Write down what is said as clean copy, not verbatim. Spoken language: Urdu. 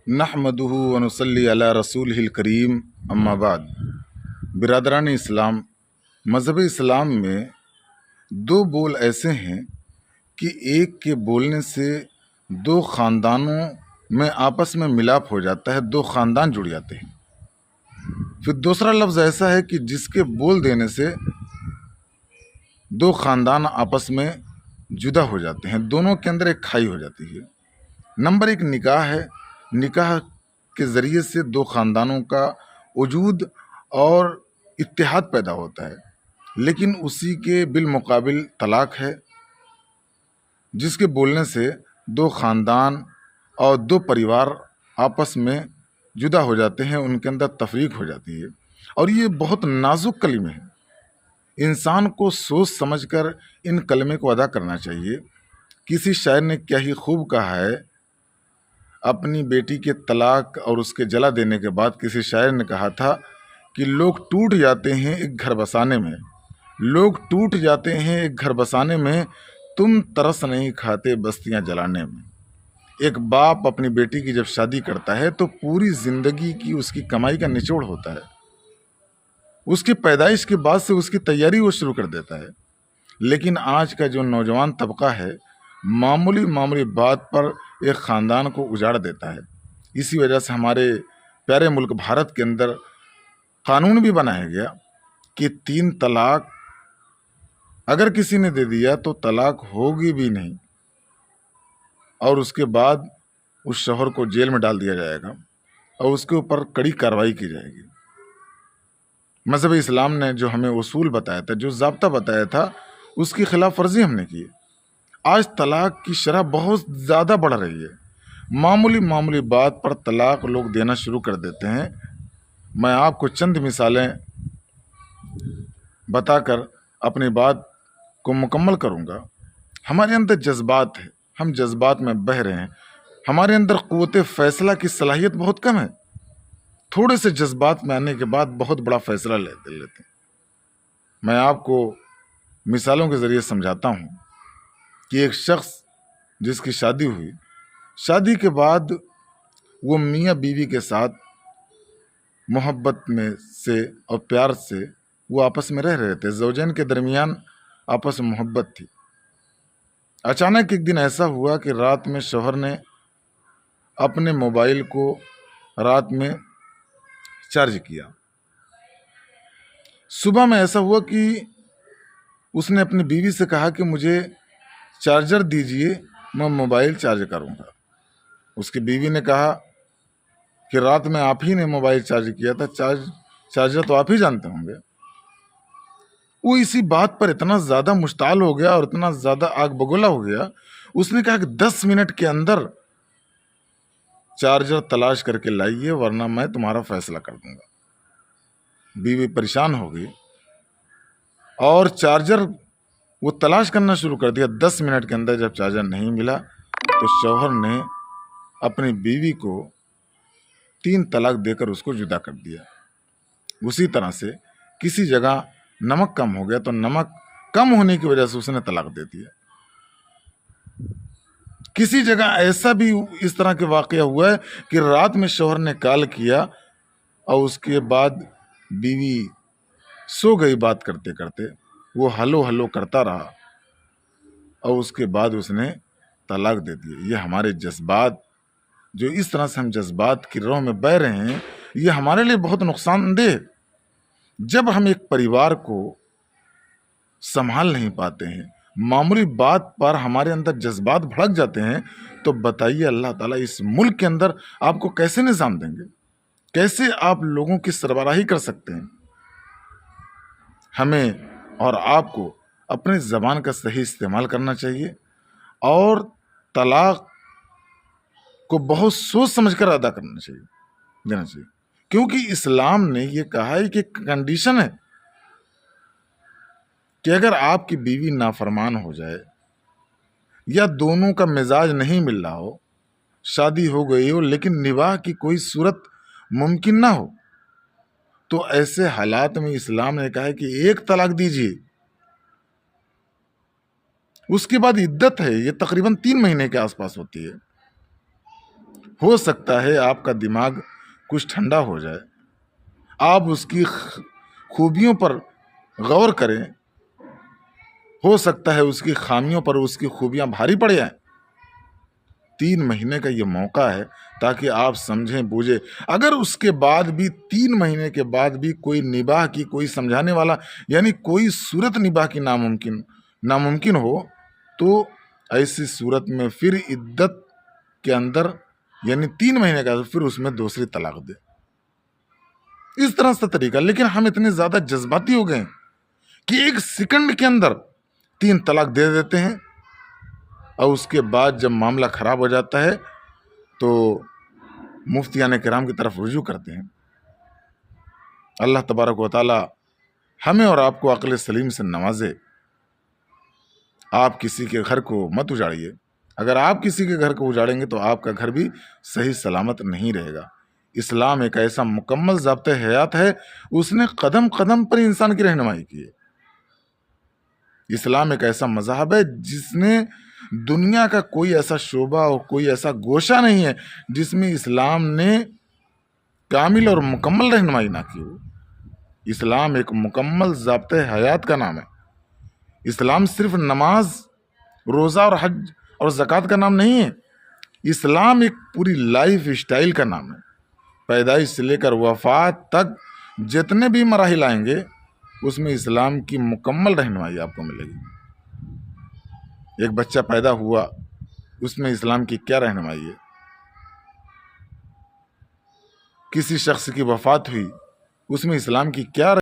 نحمدہ ونصلی علی رسولہ الکریم اما بعد۔ برادران اسلام، مذہب اسلام میں دو بول ایسے ہیں کہ ایک کے بولنے سے دو خاندانوں میں آپس میں ملاپ ہو جاتا ہے، دو خاندان جڑ جاتے ہیں۔ پھر دوسرا لفظ ایسا ہے کہ جس کے بول دینے سے دو خاندان آپس میں جدا ہو جاتے ہیں، دونوں کے اندر ایک کھائی ہو جاتی ہے۔ نمبر ایک نکاح ہے، نکاح کے ذریعے سے دو خاندانوں کا وجود اور اتحاد پیدا ہوتا ہے، لیکن اسی کے بالمقابل طلاق ہے، جس کے بولنے سے دو خاندان اور دو پریوار آپس میں جدا ہو جاتے ہیں، ان کے اندر تفریق ہو جاتی ہے۔ اور یہ بہت نازک کلمے ہیں، انسان کو سوچ سمجھ کر ان کلمے کو ادا کرنا چاہیے۔ کسی شاعر نے کیا ہی خوب کہا ہے، اپنی بیٹی کے طلاق اور اس کے جلا دینے کے بعد کسی شاعر نے کہا تھا کہ لوگ ٹوٹ جاتے ہیں ایک گھر بسانے میں، لوگ ٹوٹ جاتے ہیں ایک گھر بسانے میں، تم ترس نہیں کھاتے بستیاں جلانے میں۔ ایک باپ اپنی بیٹی کی جب شادی کرتا ہے تو پوری زندگی کی اس کی کمائی کا نچوڑ ہوتا ہے، اس کی پیدائش کے بعد سے اس کی تیاری وہ شروع کر دیتا ہے۔ لیکن آج کا جو نوجوان طبقہ ہے، معمولی بات پر ایک خاندان کو اجاڑ دیتا ہے۔ اسی وجہ سے ہمارے پیارے ملک بھارت کے اندر قانون بھی بنایا گیا کہ 3 طلاق اگر کسی نے دے دیا تو طلاق ہوگی بھی نہیں، اور اس کے بعد اس شوہر کو جیل میں ڈال دیا جائے گا اور اس کے اوپر کڑی کارروائی کی جائے گی۔ مذہب اسلام نے جو ہمیں اصول بتایا تھا، جو ضابطہ بتایا تھا، اس کی خلاف ورزی ہم نے کی۔ آج طلاق کی شرح بہت زیادہ بڑھ رہی ہے، معمولی بات پر طلاق لوگ دینا شروع کر دیتے ہیں۔ میں آپ کو چند مثالیں بتا کر اپنی بات کو مکمل کروں گا۔ ہمارے اندر جذبات ہے، ہم جذبات میں بہہ رہے ہیں، ہمارے اندر قوت فیصلہ کی صلاحیت بہت کم ہے، تھوڑے سے جذبات میں آنے کے بعد بہت بڑا فیصلہ لیتے ہیں۔ میں آپ کو مثالوں کے ذریعے سمجھاتا ہوں کہ ایک شخص جس کی شادی ہوئی، شادی کے بعد وہ میاں بیوی کے ساتھ محبت میں سے اور پیار سے وہ آپس میں رہ رہے تھے، زوجین کے درمیان آپس میں محبت تھی۔ اچانک ایک دن ایسا ہوا کہ رات میں شوہر نے اپنے موبائل کو رات میں چارج کیا۔ صبح میں ایسا ہوا کہ اس نے اپنی بیوی سے کہا کہ مجھے چارجر دیجئے، میں موبائل چارج کروں گا۔ اس کی بیوی نے کہا کہ رات میں آپ ہی نے موبائل چارج کیا تھا، چارجر تو آپ ہی جانتے ہوں گے۔ وہ اسی بات پر اتنا زیادہ مشتعل ہو گیا اور اتنا زیادہ آگ بگولا ہو گیا، اس نے کہا کہ 10 منٹ کے اندر چارجر تلاش کر کے لائیے ورنہ میں تمہارا فیصلہ کر دوں گا۔ بیوی پریشان ہو گئی اور چارجر وہ تلاش کرنا شروع کر دیا۔ 10 منٹ کے اندر جب چارجر نہیں ملا تو شوہر نے اپنی بیوی کو 3 طلاق دے کر اس کو جدا کر دیا۔ اسی طرح سے کسی جگہ نمک کم ہو گیا تو نمک کم ہونے کی وجہ سے اس نے طلاق دے دیا۔ کسی جگہ ایسا بھی اس طرح کے واقعہ ہوا ہے کہ رات میں شوہر نے کال کیا اور اس کے بعد بیوی سو گئی، بات کرتے کرتے وہ ہلو کرتا رہا اور اس کے بعد اس نے طلاق دے دی۔ یہ ہمارے جذبات، جو اس طرح سے ہم جذبات کی راہ میں بہہ رہے ہیں، یہ ہمارے لیے بہت نقصان دہ۔ جب ہم ایک پریوار کو سنبھال نہیں پاتے ہیں، معمولی بات پر ہمارے اندر جذبات بھڑک جاتے ہیں، تو بتائیے اللہ تعالیٰ اس ملک کے اندر آپ کو کیسے نظام دیں گے؟ کیسے آپ لوگوں کی سربراہی کر سکتے ہیں؟ ہمیں اور آپ کو اپنے زبان کا صحیح استعمال کرنا چاہیے اور طلاق کو بہت سوچ سمجھ کر ادا دینا چاہیے، کیونکہ اسلام نے یہ کہا ہے کہ کنڈیشن ہے کہ اگر آپ کی بیوی نافرمان ہو جائے یا دونوں کا مزاج نہیں مل رہا ہو، شادی ہو گئی ہو لیکن نباہ کی کوئی صورت ممکن نہ ہو، تو ایسے حالات میں اسلام نے کہا ہے کہ 1 طلاق دیجیے۔ اس کے بعد عدت ہے، یہ تقریباً 3 مہینے کے آس پاس ہوتی ہے۔ ہو سکتا ہے آپ کا دماغ کچھ ٹھنڈا ہو جائے، آپ اس کی خوبیوں پر غور کریں، ہو سکتا ہے اس کی خامیوں پر اس کی خوبیاں بھاری پڑ جائیں۔ 3 مہینے کا یہ موقع ہے تاکہ آپ سمجھیں بوجھیں۔ اگر اس کے بعد بھی 3 مہینے کے بعد بھی کوئی نباہ کی، کوئی سمجھانے والا، یعنی کوئی صورت نباہ کی ناممکن ہو، تو ایسی صورت میں پھر عدت کے اندر، یعنی 3 مہینے کا، پھر اس میں دوسری طلاق دے۔ اس طرح سے طریقہ۔ لیکن ہم اتنے زیادہ جذباتی ہو گئے ہیں کہ 1 سیکنڈ کے اندر 3 طلاق دے دیتے ہیں، اور اس کے بعد جب معاملہ خراب ہو جاتا ہے تو مفتیان کرام کی طرف رجوع کرتے ہیں۔ اللہ تبارک و تعالی ہمیں اور آپ کو عقل سلیم سے نوازے۔ آپ کسی کے گھر کو مت اجاڑیے۔ اگر آپ کسی کے گھر کو اجاڑیں گے تو آپ کا گھر بھی صحیح سلامت نہیں رہے گا۔ اسلام ایک ایسا مکمل ضابطۂ حیات ہے، اس نے قدم قدم پر انسان کی رہنمائی کی ہے۔ اسلام ایک ایسا مذہب ہے جس نے دنیا کا کوئی ایسا شعبہ اور کوئی ایسا گوشہ نہیں ہے جس میں اسلام نے کامل اور مکمل رہنمائی نہ کی ہو۔ اسلام ایک مکمل ضابطۂ حیات کا نام ہے۔ اسلام صرف نماز، روزہ اور حج اور زکوٰۃ کا نام نہیں ہے۔ اسلام ایک پوری لائف اسٹائل کا نام ہے۔ پیدائش سے لے کر وفات تک جتنے بھی مراحل آئیں گے اس میں اسلام کی مکمل رہنمائی آپ کو ملے گی۔ ایک بچہ پیدا ہوا، اس میں اسلام کی کیا رہنمائی ہے؟ کسی شخص کی وفات ہوئی، اس میں اسلام کی کیا